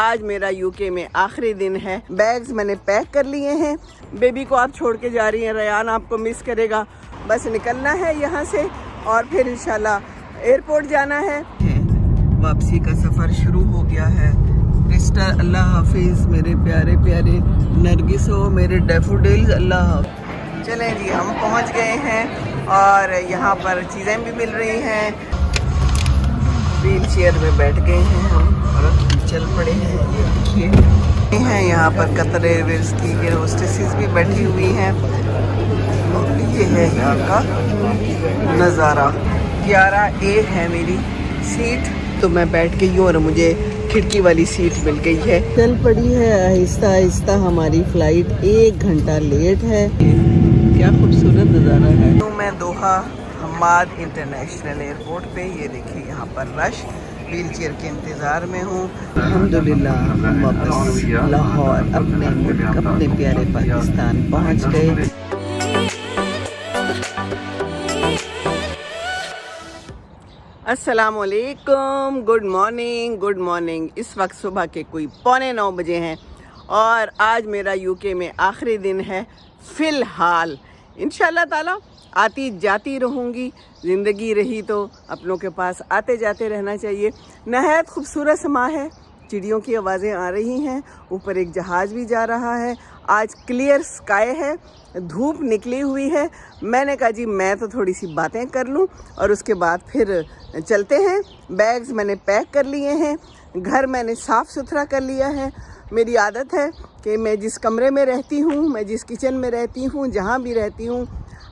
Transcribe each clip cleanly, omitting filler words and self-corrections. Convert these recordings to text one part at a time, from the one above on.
आज मेरा यूके में आखिरी दिन है। बैग्स मैंने पैक कर लिए हैं। बेबी को आप छोड़ के जा रही हैं, रयान आपको मिस करेगा। बस निकलना है यहाँ से और फिर इंशाल्लाह एयरपोर्ट जाना है। वापसी का सफ़र शुरू हो गया है। क्रिस्टल अल्लाह हाफिज़, मेरे प्यारे प्यारे नरगिसो, मेरे डैफोडिल्स अल्लाह हाफिज़। चलें जी, हम पहुँच गए हैं और यहाँ पर चीज़ें भी मिल रही हैं। व्हील चेयर में बैठ गए हैं हम और चल पड़े हैं। ये देखिए हैं यहाँ पर कतर एयरवेज की एयर होस्टेसेस भी बैठी हुई हैं। ये है यहाँ का नज़ारा। 11A है मेरी सीट, तो मैं बैठ गई हूँ और मुझे खिड़की वाली सीट मिल गई है। चल पड़ी है आहिस्ता आहिस्ता हमारी फ़्लाइट 1 घंटा लेट है। क्या खूबसूरत नज़ारा है। तो मैं दोहा हमाद इंटरनेशनल एयरपोर्ट पे, ये देखिए यहाँ पर रश, व्हील चेयर के इंतज़ार में हूँ। अल्हम्दुलिल्लाह वापस लाहौर अपने मुल्क, अपने प्यारे पाकिस्तान पहुँच गए। अस्सलामुअलैकुम, गुड मॉर्निंग। इस वक्त सुबह के कोई 8:45 बजे हैं और आज मेरा यूके में आखिरी दिन है फ़िलहाल। इंशाल्लाह ताला आती जाती रहूँगी। ज़िंदगी रही तो अपनों के पास आते जाते रहना चाहिए। नहायत खूबसूरत समा है, चिड़ियों की आवाज़ें आ रही हैं, ऊपर एक जहाज़ भी जा रहा है। आज क्लियर स्काई है, धूप निकली हुई है। मैंने कहा जी मैं तो थोड़ी सी बातें कर लूं और उसके बाद फिर चलते हैं। बैग्स मैंने पैक कर लिए हैं, घर मैंने साफ़ सुथरा कर लिया है। मेरी आदत है कि मैं जिस कमरे में रहती हूँ, मैं जिस किचन में रहती हूँ, जहाँ भी रहती हूँ,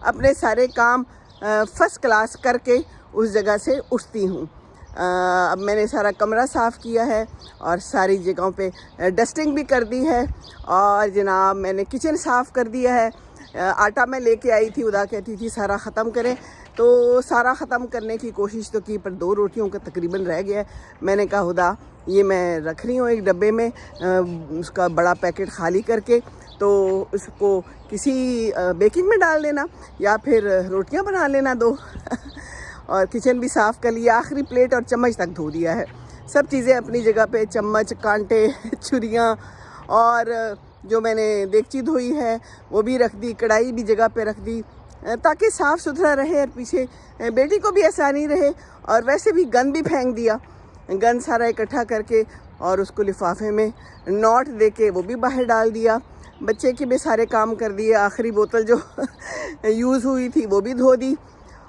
अपने सारे काम फर्स्ट क्लास करके उस जगह से उठती हूँ। अब मैंने सारा कमरा साफ़ किया है और सारी जगहों पे डस्टिंग भी कर दी है और जनाब मैंने किचन साफ़ कर दिया है। आटा मैं लेके आई थी, उदा कहती थी सारा ख़त्म करें, तो सारा ख़त्म करने की कोशिश तो की, पर 2 रोटियों का तकरीबन रह गया है। मैंने कहा खुदा ये मैं रख रही हूँ एक डब्बे में, उसका बड़ा पैकेट खाली करके, तो उसको किसी बेकिंग में डाल देना या फिर रोटियाँ बना लेना 2 और किचन भी साफ़ कर लिया, आखिरी प्लेट और चम्मच तक धो दिया है। सब चीज़ें अपनी जगह पे, चम्मच, कांटे, छुरियाँ और जो मैंने देगची धोई है वो भी रख दी, कढ़ाई भी जगह पे रख दी ताकि साफ़ सुथरा रहे और पीछे बेटी को भी आसानी रहे। और वैसे भी गंद भी फेंक दिया, गंद सारा इकट्ठा करके और उसको लिफाफे में नोट दे के वो भी बाहर डाल दिया। बच्चे के भी सारे काम कर दिए, आखिरी बोतल जो यूज़ हुई थी वो भी धो दी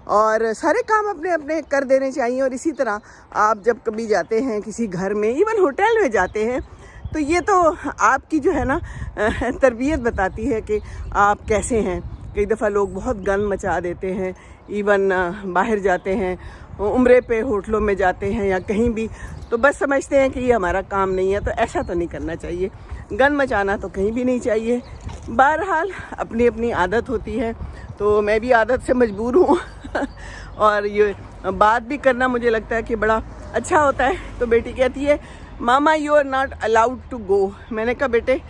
और सारे काम अपने अपने कर देने चाहिए। और इसी तरह आप जब कभी जाते हैं किसी घर में, इवन होटल में जाते हैं, तो ये तो आपकी जो है ना तरबियत बताती है कि आप कैसे हैं। कई दफ़ा लोग बहुत गंद मचा देते हैं, इवन बाहर जाते हैं, उम्रे पे होटलों में जाते हैं या कहीं भी, तो बस समझते हैं कि ये हमारा काम नहीं है। तो ऐसा तो नहीं करना चाहिए, गंद मचाना तो कहीं भी नहीं चाहिए। बहरहाल अपनी अपनी आदत होती है, तो मैं भी आदत से मजबूर हूँ और ये बात भी करना मुझे लगता है कि बड़ा अच्छा होता है। तो बेटी कहती है mama you are not allowed to go. मैंने कहा बेटे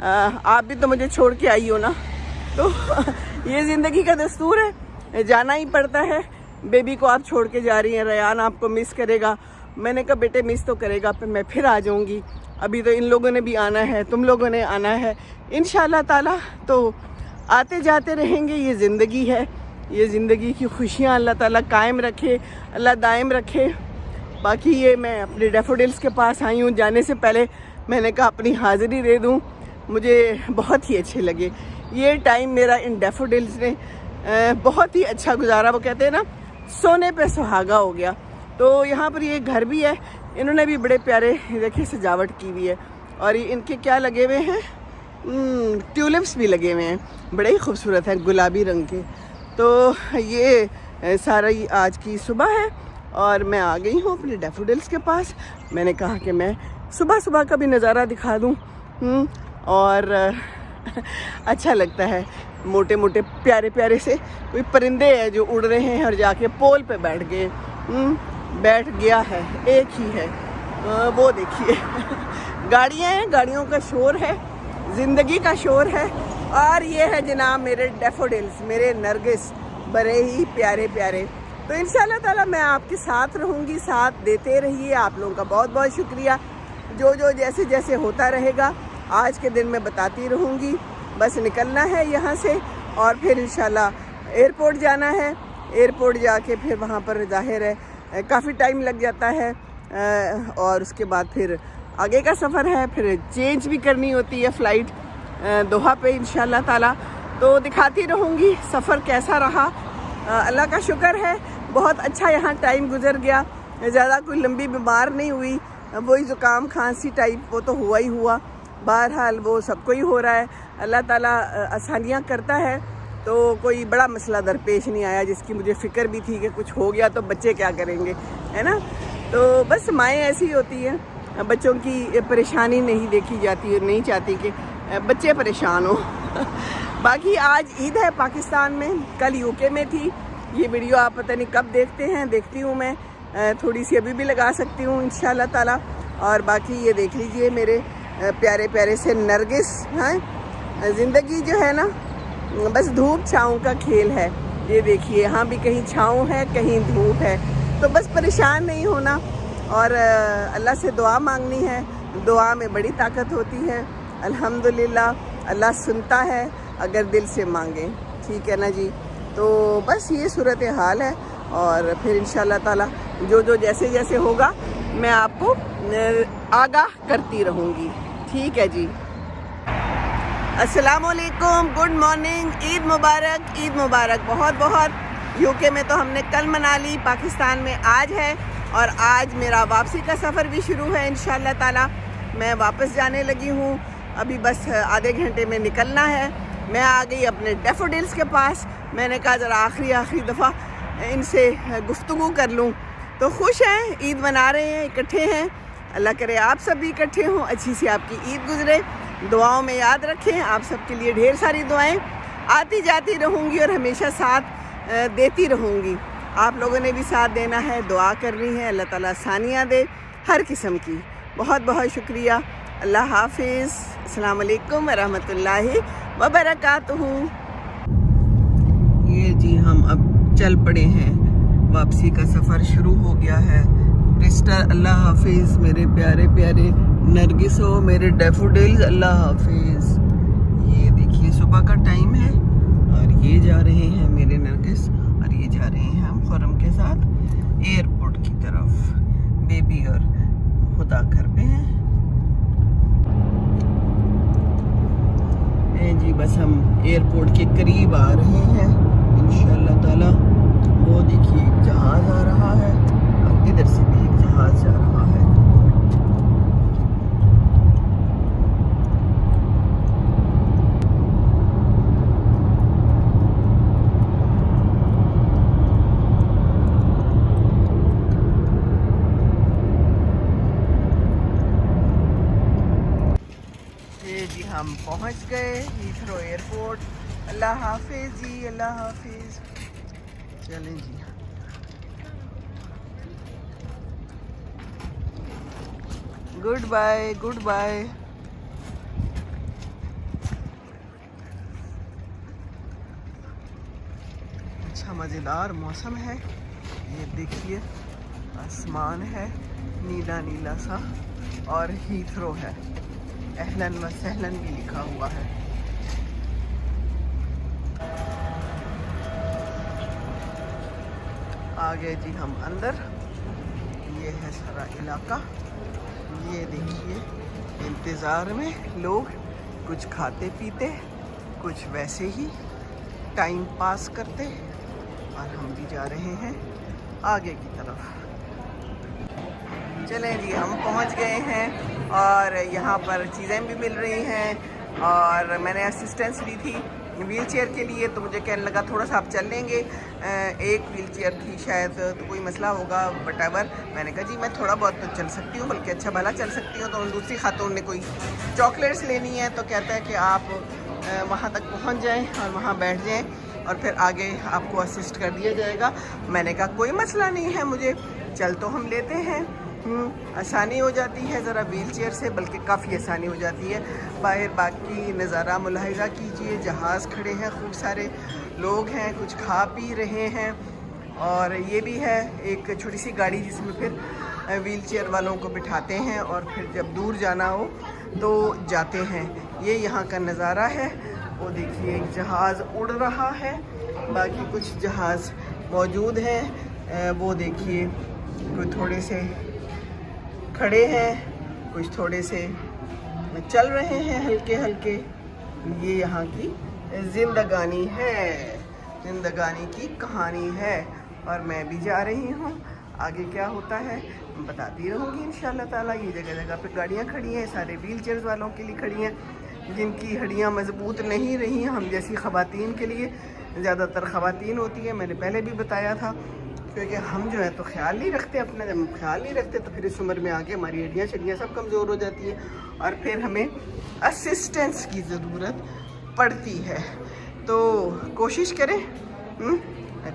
आप भी तो मुझे छोड़ के आई हो ना, तो ये ज़िंदगी का दस्तूर है, जाना ही पड़ता है। बेबी को आप छोड़ के जा रही हैं, रयान आपको मिस करेगा। मैंने कहा बेटे मिस तो करेगा, पर मैं फिर आ जाऊँगी। अभी तो इन लोगों ने भी आना है, तुम लोगों ने आना है इंशाल्लाह ताला, तो आते जाते रहेंगे। ये ज़िंदगी है, ये ज़िंदगी की खुशियाँ अल्लाह ताला कायम रखे, अल्लाह दायम रखे। बाकी ये मैं अपने डैफोडिल्स के पास आई हूँ। जाने से पहले मैंने कहा अपनी हाज़िरी दे दूँ, मुझे बहुत ही अच्छे लगे ये टाइम मेरा इन डैफोडिल्स ने बहुत ही अच्छा गुजारा। वो कहते हैं ना सोने पे सुहागा हो गया। तो यहाँ पर ये घर भी है, इन्होंने भी बड़े प्यारे देखिए सजावट की हुई है और ये इनके क्या लगे हुए हैं, ट्यूलिप्स भी लगे हुए हैं, बड़े ही खूबसूरत हैं गुलाबी रंग के। तो ये सारा ही आज की सुबह है और मैं आ गई हूँ अपने डैफोडिल्स के पास। मैंने कहा कि मैं सुबह सुबह का भी नज़ारा दिखा दूँ और अच्छा लगता है। मोटे मोटे प्यारे प्यारे से कोई परिंदे हैं जो उड़ रहे हैं और जाके पोल पे बैठ गए, बैठ गया है, एक ही है वो देखिए गाड़ियाँ हैं, गाड़ियों का शोर है, ज़िंदगी का शोर है। और ये है जनाब मेरे डैफोडिल्स, मेरे नरगिस, बड़े ही प्यारे प्यारे। तो इंशाल्लाह ताला मैं आपके साथ रहूँगी, साथ देते रहिए। आप लोगों का बहुत बहुत शुक्रिया। जो जो जैसे जैसे होता रहेगा आज के दिन मैं बताती रहूँगी। बस निकलना है यहाँ से और फिर इंशाल्लाह एयरपोर्ट जाना है। एयरपोर्ट जाके फिर वहाँ पर ज़ाहिर है काफ़ी टाइम लग जाता है और उसके बाद फिर आगे का सफ़र है। फिर चेंज भी करनी होती है फ़्लाइट दोहा पे इंशाल्लाह ताला। तो दिखाती रहूँगी सफ़र कैसा रहा। अल्लाह का शुक्र है बहुत अच्छा यहाँ टाइम गुजर गया। ज़्यादा कोई लंबी बीमार नहीं हुई, वही ज़ुकाम खांसी टाइप वो तो हुआ ही हुआ। बहरहाल वो सबको ही हो रहा है, अल्लाह ताला आसानियाँ करता है। तो कोई बड़ा मसला दरपेश नहीं आया जिसकी मुझे फ़िक्र भी थी कि कुछ हो गया तो बच्चे क्या करेंगे, है ना। तो बस माएँ ऐसी होती हैं, बच्चों की परेशानी नहीं देखी जाती और नहीं चाहती कि बच्चे परेशान हो। बाकी आज ईद है पाकिस्तान में, कल यूके में थी। ये वीडियो आप पता नहीं कब देखते हैं, देखती हूँ मैं, थोड़ी सी अभी भी लगा सकती हूँ इंशाल्लाह ताला। और बाकी ये देख लीजिए मेरे प्यारे प्यारे से नरगिस हैं। ज़िंदगी जो है ना बस धूप छाँव का खेल है। ये देखिए यहाँ भी कहीं छाँव है कहीं धूप है, तो बस परेशान नहीं होना और अल्लाह से दुआ मांगनी है। दुआ में बड़ी ताकत होती है। अल्हम्दुलिल्लाह अल्लाह सुनता है अगर दिल से मांगे, ठीक है ना जी। तो बस ये सूरत हाल है और फिर इंशाल्लाह ताला जो जो जैसे जैसे होगा मैं आपको आगाह करती रहूँगी, ठीक है जी। अस्सलामुअलैकुम, गुड मॉर्निंग, ईद मुबारक, ईद मुबारक बहुत बहुत। यूके में तो हमने कल मना ली, पाकिस्तान में आज है और आज मेरा वापसी का सफ़र भी शुरू है इंशाल्लाह ताला। मैं वापस जाने लगी हूँ, अभी बस आधे घंटे में निकलना है। मैं आ गई अपने डैफोडिल्स के पास। मैंने कहा ज़रा आखिरी दफ़ा इनसे गुफ्तगू कर लूँ। तो खुश हैं, ईद मना रहे हैं, इकट्ठे हैं। अल्लाह करे आप सब भी इकट्ठे हों, अच्छी सी आपकी ईद गुजरे। दुआओं में याद रखें, आप सबके लिए ढेर सारी दुआएं आती जाती रहूँगी और हमेशा साथ देती रहूँगी। आप लोगों ने भी साथ देना है, दुआ करनी है, अल्लाह ताला आसानियाँ दे हर किस्म की। बहुत बहुत शुक्रिया। अल्लाह हाफिज़, अस्सलाम वालेकुम रहमतुल्लाहि व बरकातहू। ये जी हम अब चल पड़े हैं, वापसी का सफ़र शुरू हो गया है। ब्रिस्टल अल्लाह हाफिज़, मेरे प्यारे प्यारे नरगिसो, मेरे डैफोडिल्स अल्लाह हाफिज़। ये देखिए सुबह का टाइम है और ये जा रहे हैं मेरे नरगिस और ये जा रहे हैं हम खुरम के साथ एयरपोर्ट की तरफ। बेबी और खुदा घर पे हैं जी। बस हम एयरपोर्ट के करीब आ रहे हैं इंशाल्लाह ताला। वो देखिए एक जहाज़ आ रहा है और इधर से भी एक जहाज़ जा रहा है। जी हम पहुंच गए हीथ्रो एयरपोर्ट। अल्लाह हाफिज़ जी, अल्लाह हाफिज़। चलें जी, गुड बाय, गुड बाय। अच्छा मज़ेदार मौसम है, ये देखिए आसमान है नीला नीला सा और हीथ्रो है, अहलन व सहलन भी लिखा हुआ है। आ गए जी हम अंदर। ये है सारा इलाका, ये देखिए इंतज़ार में लोग कुछ खाते पीते, कुछ वैसे ही टाइम पास करते और हम भी जा रहे हैं आगे की तरफ। चलें जी हम पहुंच गए हैं और यहाँ पर चीज़ें भी मिल रही हैं और मैंने असिस्टेंस ली थी व्हील चेयर के लिए, तो मुझे कहने लगा थोड़ा सा आप चल लेंगे। एक व्हील चेयर थी शायद, तो कोई मसला होगा वटेवर। मैंने कहा जी मैं थोड़ा बहुत तो चल सकती हूँ, बल्कि अच्छा भला चल सकती हूँ। तो दूसरी खातून ने कोई चॉकलेट्स लेनी है तो कहता है कि आप वहाँ तक पहुँच जाएँ और वहाँ बैठ जाएँ और फिर आगे आपको असिस्ट कर दिया जाएगा। मैंने कहा कोई मसला नहीं है, मुझे चल तो हम लेते हैं, आसानी हो जाती है ज़रा व्हील चेयर से, बल्कि काफ़ी आसानी हो जाती है। बाहर बाकी नज़ारा मुलाहिज़ा कीजिए, जहाज़ खड़े हैं, खूब सारे लोग हैं, कुछ खा पी रहे हैं और ये भी है एक छोटी सी गाड़ी जिसमें फिर व्हील चेयर वालों को बिठाते हैं और फिर जब दूर जाना हो तो जाते हैं। ये यहाँ का नज़ारा है। वो देखिए एक जहाज़ उड़ रहा है, बाकी कुछ जहाज़ मौजूद हैं। वो देखिए कोई थोड़े से खड़े हैं, कुछ थोड़े से चल रहे हैं हल्के हल्के। ये यहाँ की ज़िंदगानी है, ज़िंदगानी की कहानी है। और मैं भी जा रही हूँ, आगे क्या होता है बताती रहूँगी इंशाल्लाह ताला। ये जगह जगह पे गाड़ियाँ खड़ी हैं, सारे व्हील चेयर्स वालों के लिए खड़ी हैं, जिनकी हड्डियाँ मजबूत नहीं रही हम जैसी ख़वातीन के लिए। ज़्यादातर ख़वातीन होती हैं, मैंने पहले भी बताया था, क्योंकि हम जो है तो ख्याल नहीं रखते अपना। जब हम ख्याल नहीं रखते तो फिर इस उम्र में आके हमारी हड्डियाँ शड्डियाँ सब कमज़ोर हो जाती है और फिर हमें असिस्टेंस की ज़रूरत पड़ती है। तो कोशिश करें,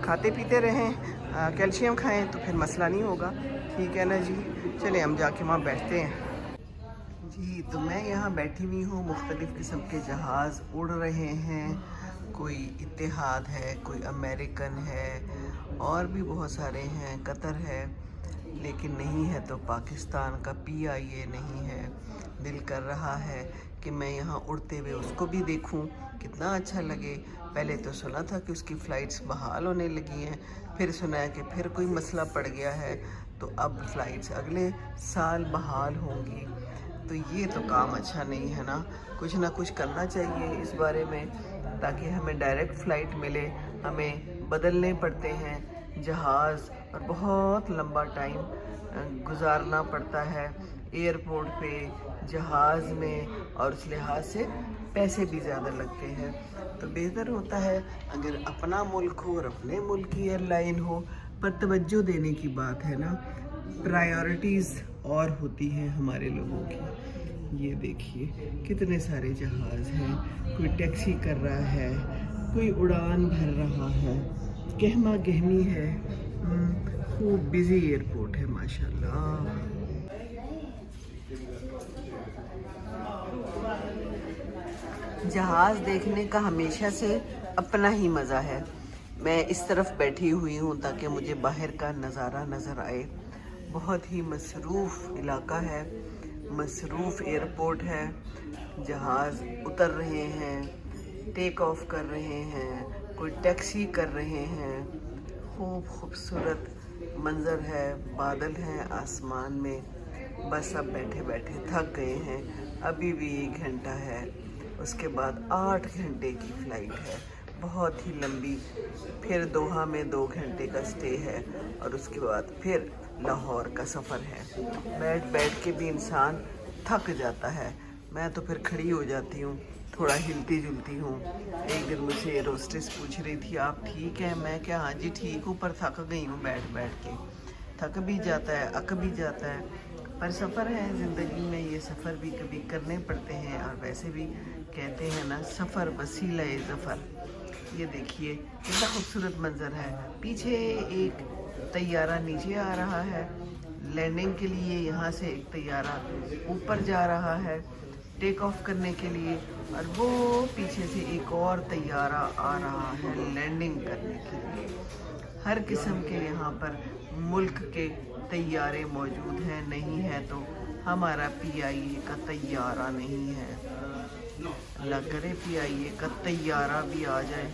खाते पीते रहें, कैल्शियम खाएं तो फिर मसला नहीं होगा। ठीक है ना जी। चले हम जाके वहाँ बैठते हैं जी। तो मैं यहाँ बैठी हुई हूँ, मुख्तलिफ़ किस्म के जहाज़ उड़ रहे हैं। कोई इत्तेहाद है, कोई अमेरिकन है, और भी बहुत सारे हैं, कतर है, लेकिन नहीं है तो पाकिस्तान का PIA नहीं है। दिल कर रहा है कि मैं यहाँ उड़ते हुए उसको भी देखूँ, कितना अच्छा लगे। पहले तो सुना था कि उसकी फ़्लाइट्स बहाल होने लगी हैं, फिर सुना है कि फिर कोई मसला पड़ गया है, तो अब फ़्लाइट्स अगले साल बहाल होंगी। तो ये तो काम अच्छा नहीं है ना कुछ करना चाहिए इस बारे में, ताकि हमें डायरेक्ट फ़्लाइट मिले। हमें बदलने पड़ते हैं जहाज़ और बहुत लंबा टाइम गुजारना पड़ता है एयरपोर्ट पे, जहाज़ में, और उस लिहाज से पैसे भी ज़्यादा लगते हैं। तो बेहतर होता है अगर अपना मुल्क हो और अपने मुल्क की एयरलाइन हो। पर तवज्जो देने की बात है ना, प्रायोरिटीज़ और होती हैं हमारे लोगों की। ये देखिए कितने सारे जहाज़ हैं, कोई टैक्सी कर रहा है, कोई उड़ान भर रहा है, गहमा गहमी है। खूब बिजी एयरपोर्ट है माशाल्लाह। जहाज़ देखने का हमेशा से अपना ही मज़ा है। मैं इस तरफ बैठी हुई हूँ ताकि मुझे बाहर का नज़ारा नज़र आए। बहुत ही मसरूफ़ इलाका है, मसरूफ़ एयरपोर्ट है। जहाज़ उतर रहे हैं, टेक ऑफ कर रहे हैं, कोई टैक्सी कर रहे हैं। खूब खूबसूरत मंज़र है, बादल हैं आसमान में। बस अब बैठे बैठे थक गए हैं। अभी भी 1 घंटा है, उसके बाद 8 घंटे की फ़्लाइट है, बहुत ही लंबी। फिर दोहा में 2 घंटे का स्टे है और उसके बाद फिर लाहौर का सफ़र है। बैठ बैठ के भी इंसान थक जाता है। मैं तो फिर खड़ी हो जाती हूँ, थोड़ा हिलती जुलती हूँ। एक दिन मुझे रोस्टेस पूछ रही थी, आप ठीक है? मैं क्या हाँ जी ठीक हूँ, पर थक गई हूँ बैठ बैठ के। थक भी जाता है, अक भी जाता है, पर सफ़र है ज़िंदगी में, ये सफ़र भी कभी करने पड़ते हैं। और वैसे भी कहते हैं ना, सफ़र वसीला ज़फ़र। ये देखिए कितना खूबसूरत मंज़र है। पीछे एक तैयारा नीचे आ रहा है लैंडिंग के लिए, यहाँ से एक तैयारा ऊपर जा रहा है टेक ऑफ करने के लिए, और वो पीछे से एक और तैयारा आ रहा है लैंडिंग करने के लिए। हर किस्म के यहाँ पर मुल्क के तैयारे मौजूद हैं। नहीं है तो हमारा PIA का तैयारा नहीं है। अल्लाह करे PIA का तैयारा भी आ जाए।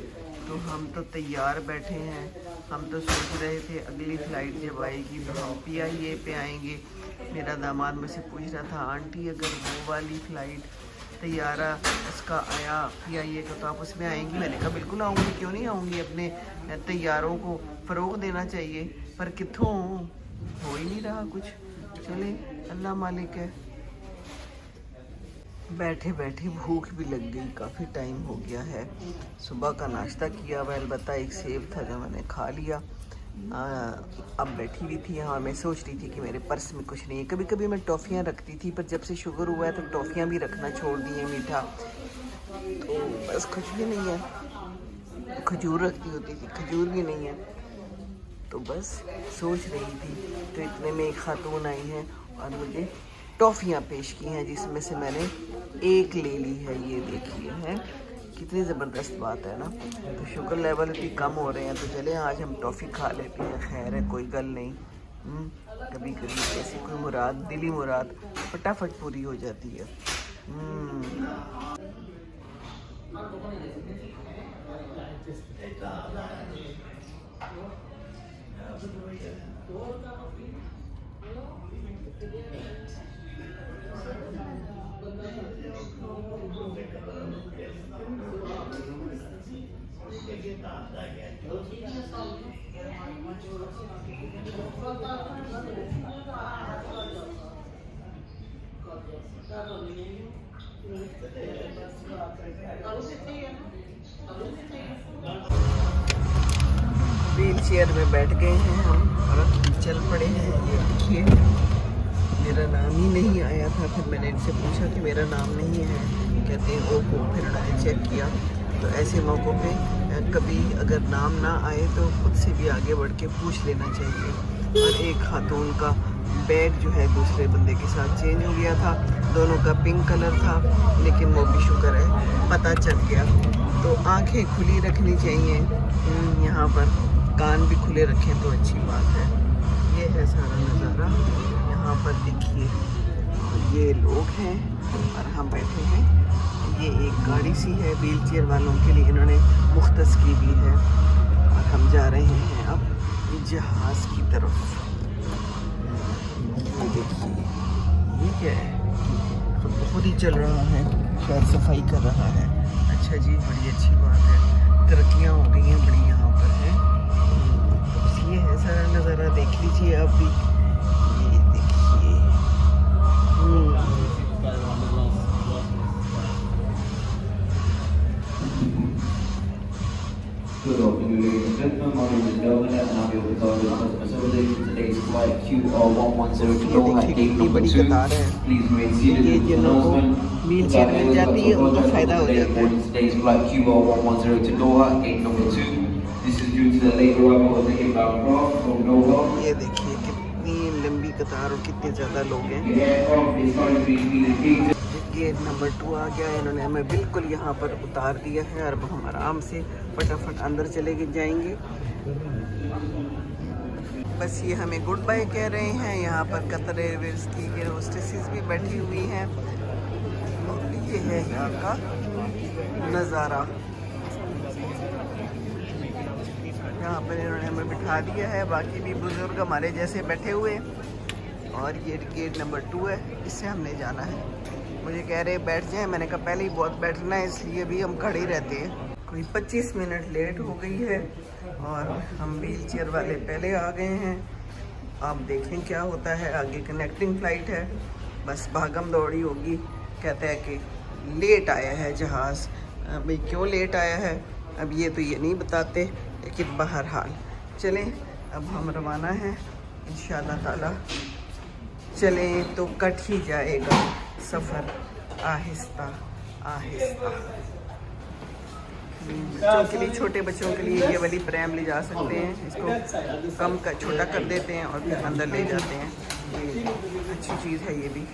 तो हम तो तैयार बैठे हैं। हम तो सोच रहे थे अगली फ़्लाइट जब आएगी तो हम PIA पे आएंगे। मेरा दामाद मुझसे पूछ रहा था, आंटी अगर वो वाली फ़्लाइट तैयारा उसका आया PIA का तो आप उसमें आएंगी? मैंने कहा बिल्कुल आऊँगी, क्यों नहीं आऊँगी। अपने तैयारों को फ़रोग़ देना चाहिए, पर कित्थों हो ही नहीं रहा कुछ। चले अल्लाह मालिक है। बैठे बैठे भूख भी लग गई, काफ़ी टाइम हो गया है। सुबह का नाश्ता किया हुआ, अलबत्ता एक सेब था जो मैंने खा लिया। अब बैठी हुई थी यहाँ, मैं सोच रही थी कि मेरे पर्स में कुछ नहीं है। कभी कभी मैं टॉफ़ियाँ रखती थी, पर जब से शुगर हुआ है तो टॉफ़ियाँ भी रखना छोड़ दी है, मीठा। तो बस कुछ भी नहीं है। खजूर रखती होती थी, खजूर भी नहीं है। तो बस सोच रही थी, तो इतने में एक खातून आई है और मुझे टॉफ़ियाँ पेश की हैं, जिसमें से मैंने एक ले ली है। ये देखिए हैं, कितनी ज़बरदस्त बात है ना। तो शुगर लेवल इतनी कम हो रहे हैं, तो चले आज हम टॉफ़ी खा लेते हैं। खैर है, कोई गल नहीं, कभी कभी ऐसी कोई मुराद, दिली मुराद फटाफट पूरी हो जाती है। व्हील चेयर में बैठ गए हैं हम और अब चल पड़े हैं। ये देखिए, मेरा नाम ही नहीं आया था। फिर मैंने इनसे पूछा कि मेरा नाम नहीं है, कहते हैं ओहो। फिर उन्होंने चेक किया। तो ऐसे मौक़ों पे कभी अगर नाम ना आए तो खुद से भी आगे बढ़ के पूछ लेना चाहिए। और एक खातून का बैग जो है दूसरे बंदे के साथ चेंज हो गया था, दोनों का पिंक कलर था, लेकिन वो भी शुक्र है पता चल गया। तो आंखें खुली रखनी चाहिए, यहाँ पर कान भी खुले रखें तो अच्छी बात है। ये है सारा नज़ारा यहाँ पर, देखिए। ये लोग हैं और हम बैठे हैं। ये एक गाड़ी सी है व्हील चेयर वालों के लिए, इन्होंने मुख्तस की भी है। और हम जा रहे हैं अब जहाज़ की तरफ। ये देखिए, ये क्या है? तो बहुत ही चल रहा है, शायद सफाई कर रहा है। अच्छा जी, बड़ी अच्छी बात है। तरक्कियाँ हो गई हैं बड़ी यहाँ पर है। तो ये है सारा नज़ारा, देख लीजिए आप भी। ये देखिए, Good afternoon, ladies and gentlemen. My name is Delvin and I'm your Qatar customer service. Today's flight QR110 to Doha, gate number 2. Please remain seated with the announcement. Wheelchair मिल जाती है, उनको फ़ायदा हो जाता है। Today's flight QR110 to Doha, gate number 2. This is due to the late arrival of the inbound craft from Doha. ये देखिए कितनी लंबी कतार और कितने ज़्यादा लोग हैं। The aircraft is currently being gated. Gate number 2 आ गया है। इन्होंने हमें बिल्कुल यहाँ पर उतार दिया है और अब हम आराम से फटाफट अंदर चले जाएंगे। बस ये हमें गुड बाय कह रहे हैं। यहाँ पर कतर एयरवेज की एयर होस्टेसेस भी बैठी हुई हैं। ये है यहाँ का नज़ारा। यहाँ पर इन्होंने हमें बिठा दिया है, बाकी भी बुजुर्ग हमारे जैसे बैठे हुए। और ये गेट नंबर 2 है, इससे हमने जाना है। मुझे कह रहे बैठ जाएं, मैंने कहा पहले ही बहुत बैठना है, इसलिए भी हम खड़े ही रहते हैं। कोई 25 मिनट लेट हो गई है और हम व्हील चेयर वाले पहले आ गए हैं। आप देखें क्या होता है आगे। कनेक्टिंग फ़्लाइट है, बस भागम दौड़ी होगी। कहता है कि लेट आया है जहाज़। भाई क्यों लेट आया है अब ये तो ये नहीं बताते, लेकिन बहरहाल चलें अब हम रवाना हैं इंशाअल्लाह ताला। चलें तो कट ही जाएगा सफ़र आहिस्ता आहिस्ता। बच्चों के लिए, छोटे बच्चों के लिए ये वाली प्रैम ले जा सकते हैं। इसको कम का छोटा कर देते हैं और फिर अंदर ले जाते हैं। ये अच्छी चीज़ है ये भी।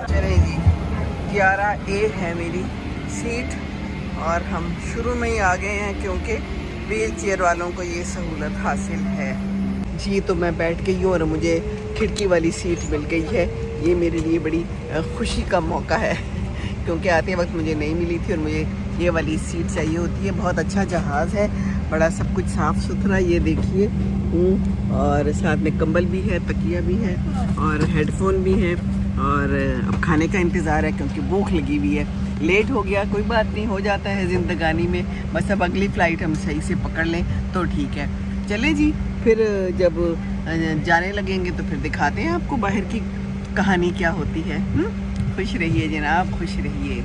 चलें जी, 11A है मेरी सीट और हम शुरू में ही आ गए हैं क्योंकि व्हील चेयर वालों को ये सहूलत हासिल है जी। तो मैं बैठ गई हूँ और मुझे खिड़की वाली सीट मिल गई है। ये मेरे लिए बड़ी खुशी का मौका है क्योंकि आते वक्त मुझे नहीं मिली थी और मुझे ये वाली सीट चाहिए होती है। बहुत अच्छा जहाज़ है, बड़ा सब कुछ साफ़ सुथरा। ये देखिए, और साथ में कंबल भी है, तकिया भी है और हेडफोन भी है। और अब खाने का इंतज़ार है क्योंकि भूख लगी हुई है। लेट हो गया, कोई बात नहीं, हो जाता है ज़िंदगानी में। बस अब अगली फ़्लाइट हम सही से पकड़ लें तो ठीक है। चले जी, फिर जब जाने लगेंगे तो फिर दिखाते हैं आपको बाहर की कहानी क्या होती है। खुश रहिए जनाब, खुश रहिए।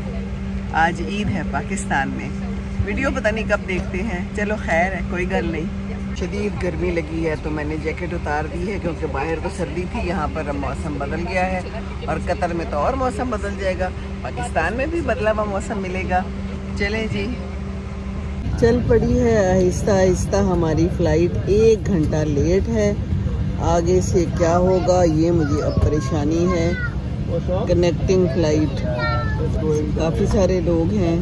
आज ईद है पाकिस्तान में। वीडियो पता नहीं कब देखते हैं, चलो खैर है, कोई गल नहीं। शदीद गर्मी लगी है तो मैंने जैकेट उतार दी है क्योंकि बाहर तो सर्दी थी। यहाँ पर अब मौसम बदल गया है और कतर में तो और मौसम बदल जाएगा, पाकिस्तान में भी बदला हुआ मौसम मिलेगा। चलें जी, चल पड़ी है आहिस्ता आहिस्ता हमारी फ़्लाइट। 1 घंटा लेट है। आगे से क्या होगा ये मुझे अब परेशानी है। कनेक्टिंग फ़्लाइट, काफ़ी सारे लोग हैं।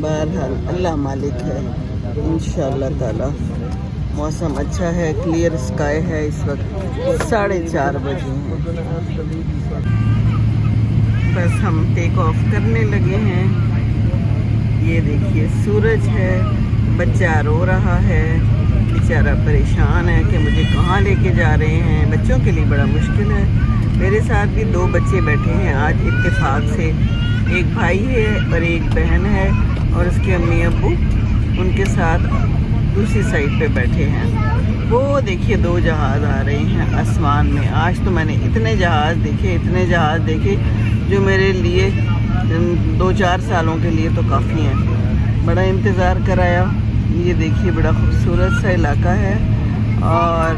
बहरहाल अल्लाह मालिक है, इंशाअल्लाह ताला मौसम अच्छा है, क्लियर स्काई है। इस वक्त 4:30 बजे हैं। बस हम टेक ऑफ करने लगे हैं। ये देखिए सूरज है, बच्चा रो रहा है, बेचारा परेशान है कि मुझे कहाँ लेके जा रहे हैं। बच्चों के लिए बड़ा मुश्किल है। मेरे साथ भी 2 बच्चे बैठे हैं आज इत्तेफाक से। एक भाई है और एक बहन है और उसके अम्मी अब्बू उनके साथ दूसरी साइड पे बैठे हैं। वो देखिए 2 जहाज़ आ रहे हैं आसमान में। आज तो मैंने इतने जहाज़ देखे जो मेरे लिए 2-4 सालों के लिए तो काफ़ी हैं। बड़ा इंतज़ार कराया। ये देखिए बड़ा खूबसूरत सा इलाका है और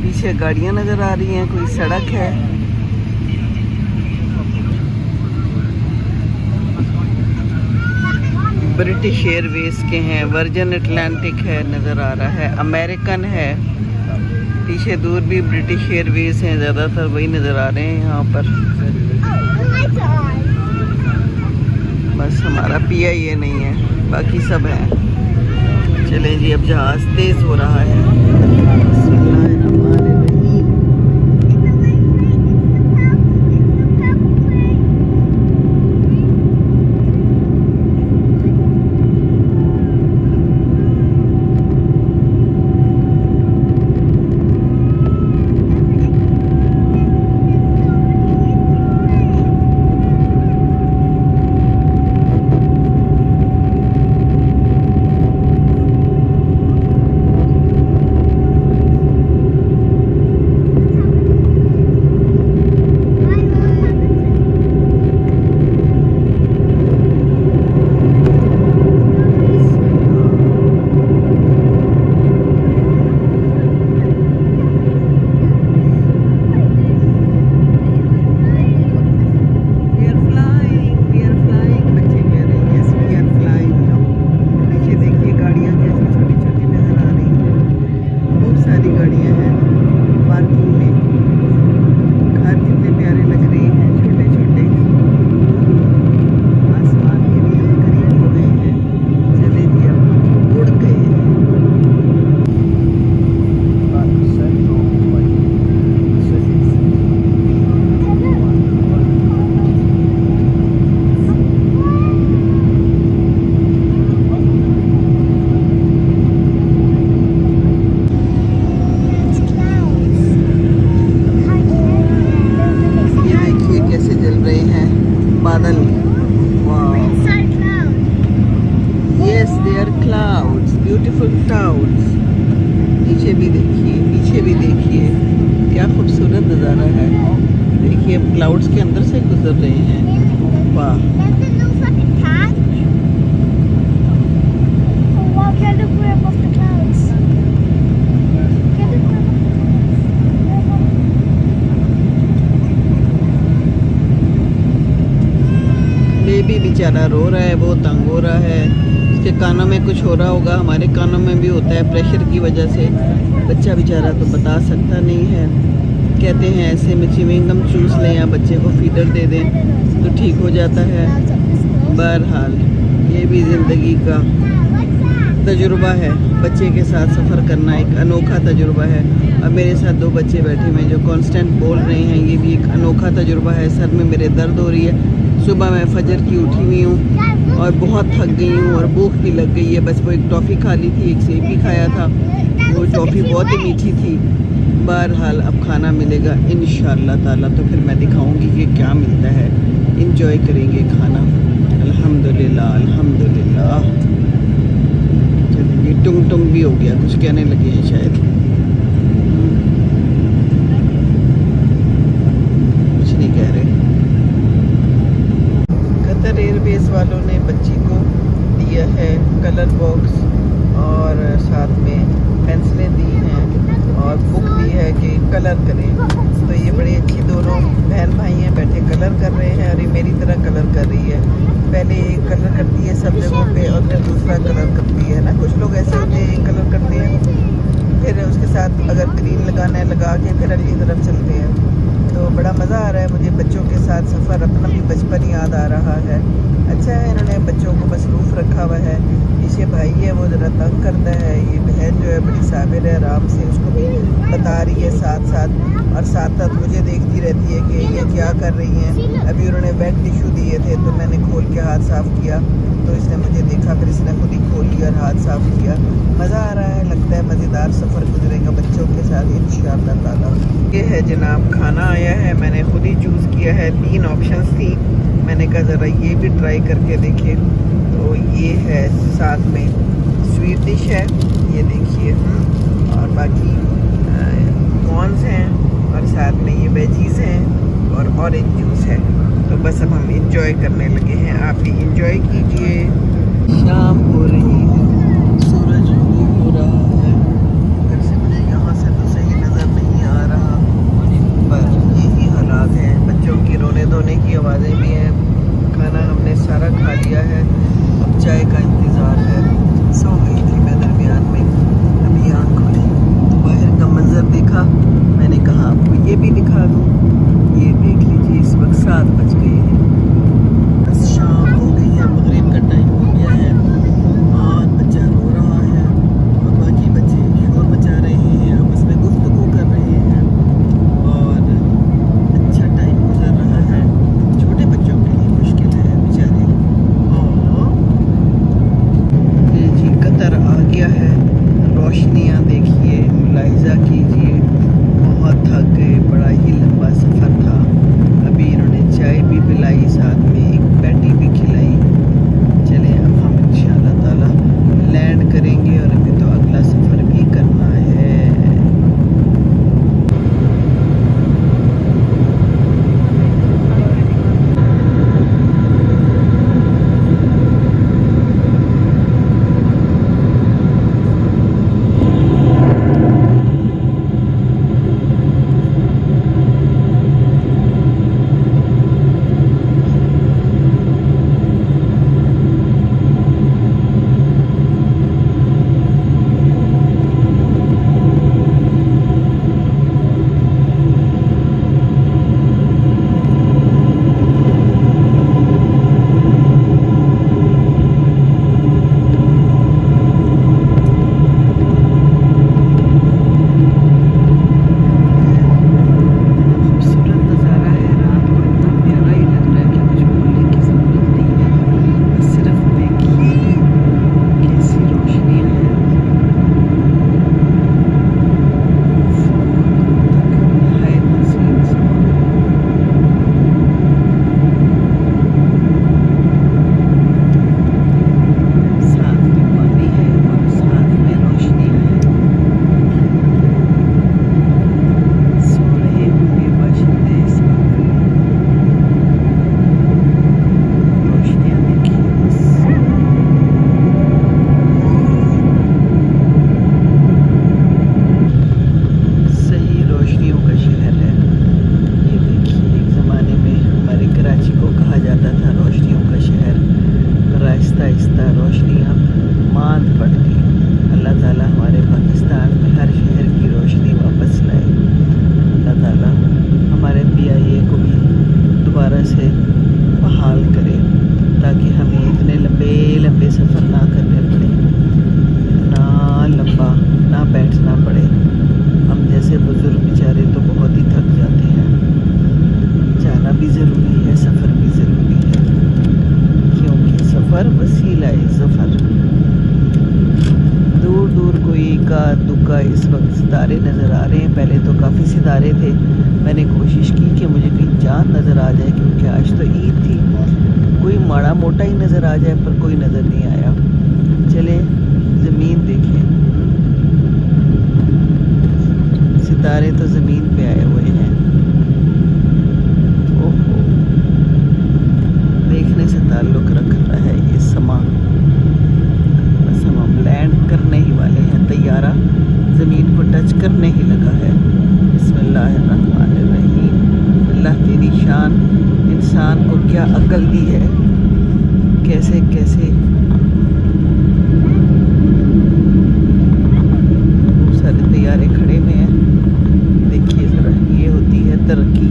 पीछे गाड़ियाँ नज़र आ रही हैं, कोई सड़क है। ब्रिटिश एयरवेज के हैं, वर्जिन अटलांटिक है नज़र आ रहा है, अमेरिकन है। पीछे दूर भी ब्रिटिश एयरवेज हैं, ज़्यादातर वही नज़र आ रहे हैं यहाँ पर। बस हमारा PIA नहीं है, बाकी सब है। चलें जी, अब जहाज़ तेज़ हो रहा है। बादल। Yes, they are clouds, beautiful clouds. पीछे भी देखिए क्या खूबसूरत नज़ारा है। देखिए अब क्लाउड्स के अंदर से गुजर रहे हैं। वाह, बेबी बेचारा रो रहा है, वो तंग हो रहा है। उसके कानों में कुछ हो रहा होगा, हमारे कानों में भी होता है प्रेशर की वजह से। बच्चा बेचारा तो बता सकता नहीं है। कहते हैं ऐसे में च्युइंग गम चूस लें या बच्चे को फीडर दे दें तो ठीक हो जाता है। बहरहाल ये भी ज़िंदगी का तजुर्बा है, बच्चे के साथ सफ़र करना एक अनोखा तजुर्बा है। अब मेरे साथ 2 बच्चे बैठे हुए हैं जो कांस्टेंट बोल रहे हैं, ये भी एक अनोखा तजुर्बा है। सर में मेरे दर्द हो रही है। सुबह मैं फजर की उठी हुई हूँ और बहुत थक गई हूँ और भूख भी लग गई है। बस वो एक टॉफ़ी खा ली थी, एक सेब भी खाया था, वो टॉफ़ी बहुत ही मीठी थी। बहरहाल अब खाना मिलेगा इंशाअल्लाह ताला, तो फिर मैं दिखाऊंगी कि क्या मिलता है। इंजॉय करेंगे खाना। अल्हम्दुलिल्लाह अल्हम्दुलिल्लाह। चलिए, टुंग टुंग भी हो गया, कुछ कहने लगे हैं शायद। कुछ नहीं कह रहे। कतर एयरवेज वालों ने बच्ची को दिया है कलर बॉक्स और साथ में पेंसिलें दी हैं और बुक दी है कि कलर करें। तो ये बड़ी अच्छी दोनों बहन भाई हैं, बैठे कलर कर रहे हैं और ये मेरी तरह कलर कर रही है। पहले एक कलर करती है सब जगहों पे और फिर दूसरा कलर करती है ना। कुछ लोग ऐसे होते हैं, एक कलर करते हैं, फिर उसके साथ अगर ग्रीन लगाना है लगा के फिर अगली तरफ चलते हैं। तो बड़ा मज़ा आ रहा है मुझे बच्चों के साथ सफ़र। अपना भी बचपन याद आ रहा है। अच्छा है, इन्होंने बच्चों को मसरूफ़ रखा हुआ है। पीछे भाई है वो ज़रा तंग करता है, ये बहन जो है बड़ी साबिर है, आराम से उसको भी बता रही है साथ साथ, और साथ साथ मुझे देखती रहती है कि ये क्या कर रही हैं। अभी उन्होंने वेट टिश्यू दिए थे तो मैंने खोल के हाथ साफ़ किया, तो इसने मुझे देखा, फिर इसने खुद ही खोल लिया और हाथ साफ़ किया। मज़ा आ रहा है, लगता है मज़ेदार सफ़र गुजरेगा बच्चों के साथ इंशाअल्लाह ताला। ये है जनाब खाना आया है, मैंने खुद ही चूज़ किया है। 3 ऑप्शंस थी, मैंने कहा ज़रा ये भी ट्राई करके देखें। तो ये है, साथ में स्वीट डिश है, ये देखिए, और बाकी कॉर्न्स हैं, और साथ में ये वेजीज़ हैं और ऑरेंज जूस है। तो बस अब हम इंजॉय करने लगे हैं, आप भी इंजॉय कीजिए। शाम हो रही है, सूरज हो रहा है, घर से मुझे यहाँ से तो सही नज़र नहीं आ रहा, पर यही हालात हैं। बच्चों की रोने धोने की आवाज़ें भी हैं। खाना हमने सारा खा लिया है, अब चाय का इंतज़ार है। सो गई थी मैं दरमियान में, अभी आँख खुली तो बाहर का मंजर देखा, मैंने कहा आपको ये भी दिखा दूँ। ये देख लीजिए, इस वक्त 7 बज गए हैं, बस शाम हो गई है, मगरिब का टाइम हो गया है, और बच्चा रो रहा है और बाकी बच्चे शोर मचा रहे हैं, आपस में गुफ्तगू कर रहे हैं, और अच्छा टाइम गुजर रहा है। छोटे बच्चों के लिए मुश्किल है बेचारे। ये जी कतर आ गया है, रोशनियाँ देखिए, मुलाहिजा कीजिए, बहुत थक गए, बड़ा ही लंबा सफ़र था। अभी इन्होंने चाय भी पिलाई, साथ में एक पैटी भी खिलाई। चलें अब हम इंशाअल्लाह ताला लैंड करेंगे, और अभी तो अगला सफ़र भी करना है। दुक्का इस वक्त सितारे नज़र आ रहे हैं। पहले तो काफ़ी सितारे थे, मैंने कोशिश की कि मुझे कहीं चाँद नज़र आ जाए, क्योंकि आज तो ईद थी, कोई माड़ा मोटा ही नज़र आ जाए, पर कोई नज़र नहीं आया। चले ज़मीन देखें, सितारे तो ज़मीन पे आए हुए हैं। ओहो, देखने से ताल्लुक़ रखता है ये समा। बस हम लैंड करने ही वाले हैं, तैयारा ज़मीन को टच करने ही लगा है। बिस्मिल्लाहिर्रहमानिर्रहीम। अल्लाह तेरी शान, इंसान को क्या अक्ल दी है, कैसे कैसे बहुत सारे तैयारे खड़े हुए हैं। देखिए ज़रा, ये होती है तरक्की।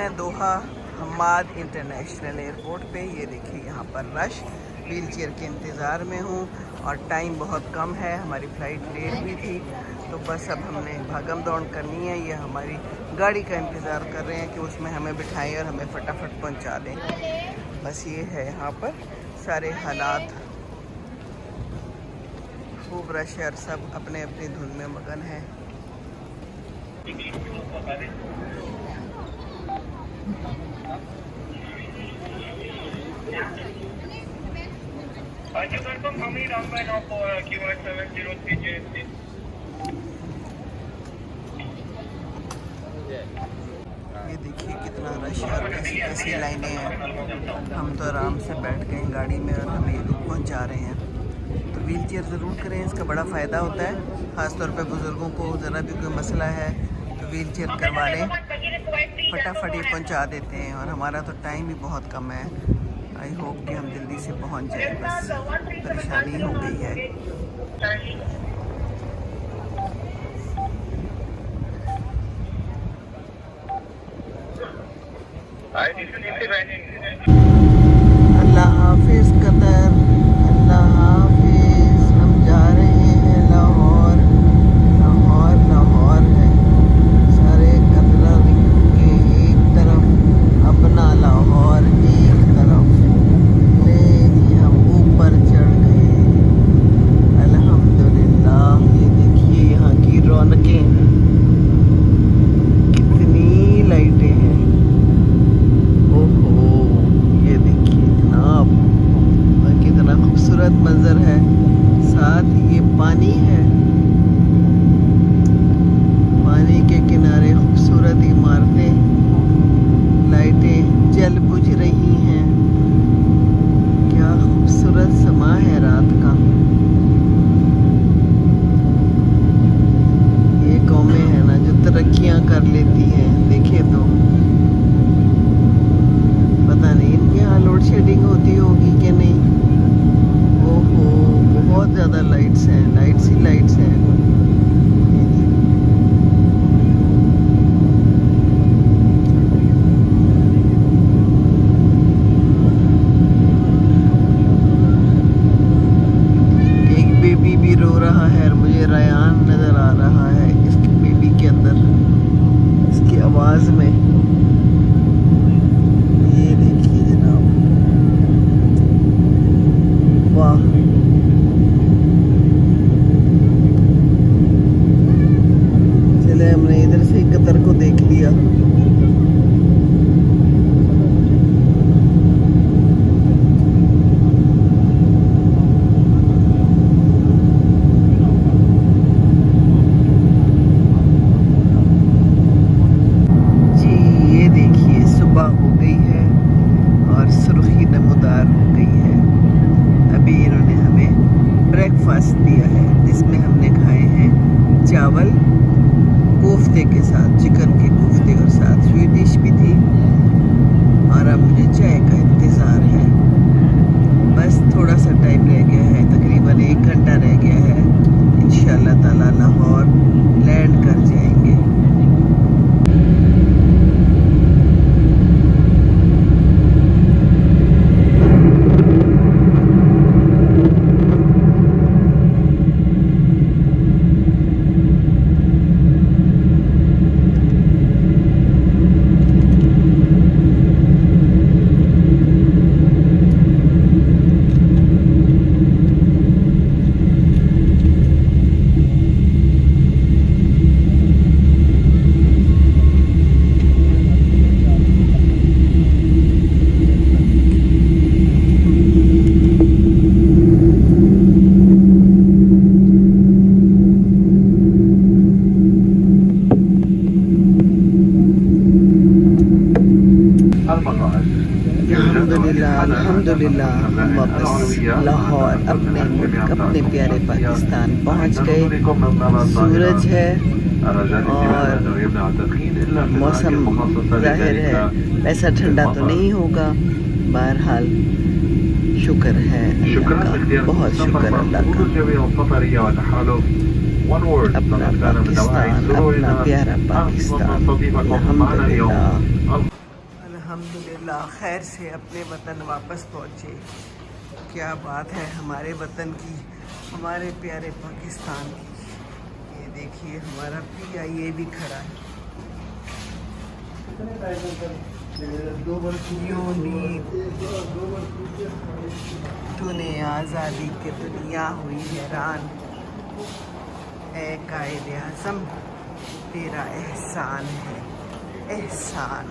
मैं दोहा हमाद इंटरनेशनल एयरपोर्ट पे ये देखिए यहाँ पर रश व्हील चेयर के इंतज़ार में हूँ और टाइम बहुत कम है, हमारी फ़्लाइट लेट भी थी तो बस अब हमने भागम दौड़ करनी है। ये हमारी गाड़ी का इंतज़ार कर रहे हैं कि उसमें हमें बिठाएं और हमें फटाफट पहुँचा दें। बस ये है यहाँ पर सारे हालात, खूब रश है और सब अपने अपनी धुन में मगन है। ये देखिए कितना रश है और कैसी कैसी लाइनें हैं। हम तो आराम से बैठ गए गाड़ी में और हमें ये लोग पहुँचा रहे हैं। तो व्हील चेयर ज़रूर करें, इसका बड़ा फ़ायदा होता है। ख़ास तौर पे बुज़ुर्गों को ज़रा भी कोई मसला है तो व्हील चेयर करवा लें, फटाफट ये पहुँचा देते हैं। और हमारा तो टाइम भी बहुत कम है। आई होप कि हम जल्दी से पहुँच जाए, बस परेशानी हो गई है। अल्लाह हाफिज़ कतर, अल्लाह हाफिज़। हम जा रहे हैं लाहौर, लाहौर लाहौर है। सारे कतर के एक तरफ, अपना लाहौर एक तरफ। ले जी हम ऊपर चढ़ गए, अल्हम्दुलिल्लाह। ये देखिए यहाँ की रौनकें, कितनी लाइटें हैं। ओहो, ये देखिए कितना खूबसूरत मंजर है। साथ ही ये पानी है, पानी के किनारे खूबसूरत इमारतें, लाइटें जल बुझ रही हैं। क्या खूबसूरत समा है रात का। ये कौमें हैं ना जो तरक्कियां कर लेती हैं, देखे तो पता नहीं इनके यहाँ लोड शेडिंग होती होगी कि नहीं। ओहो, बहुत ज़्यादा लाइट्स हैं, लाइट्स ही लाइट्स हैं। एक बेबी भी रो रहा है और मुझे रयान नज़र आ रहा है इसके बेबी के अंदर, इसकी आवाज़ में। चले, हमने इधर से कतर को देख लिया। जी ये देखिए सुबह हो गई है और सुर्खी नमदार हो गई है। अभी इन्होंने हमें ब्रेकफास्ट दिया है जिसमें हमने खाए हैं चावल कोफ्ते के साथ, चिकन के कोफ्ते और साथ स्वीट डिश भी थी। और अब मुझे चाय का इंतज़ार है। बस थोड़ा सा टाइम रह गया है, तकरीबन 1 घंटा रह गया है। इंशाअल्लाह ताला लाहौर लैंड कर जाएंगे। अल्हम्दुलिल्लाह अल्हम्दुलिल्लाह हम वापस लाहौर अपने मुल्क अपने प्यारे पाकिस्तान पहुंच गए। सूरज है और मौसम जाहिर है ऐसा ठंडा तो नहीं होगा, बहरहाल शुक्र है अल्लाह का, बहुत शुक्र अल्लाह का। अपना पाकिस्तान, अपना प्यारा पाकिस्तान, अल्हम्दुलिल्लाह खैर से अपने वतन वापस पहुँचे। क्या बात है हमारे वतन की, हमारे प्यारे पाकिस्तान की। ये देखिए हमारा PIA भी खड़ा है। तूने आज़ादी की दुनिया हुई हैरान, ऐ कायदे आज़म तेरा एहसान है एहसान।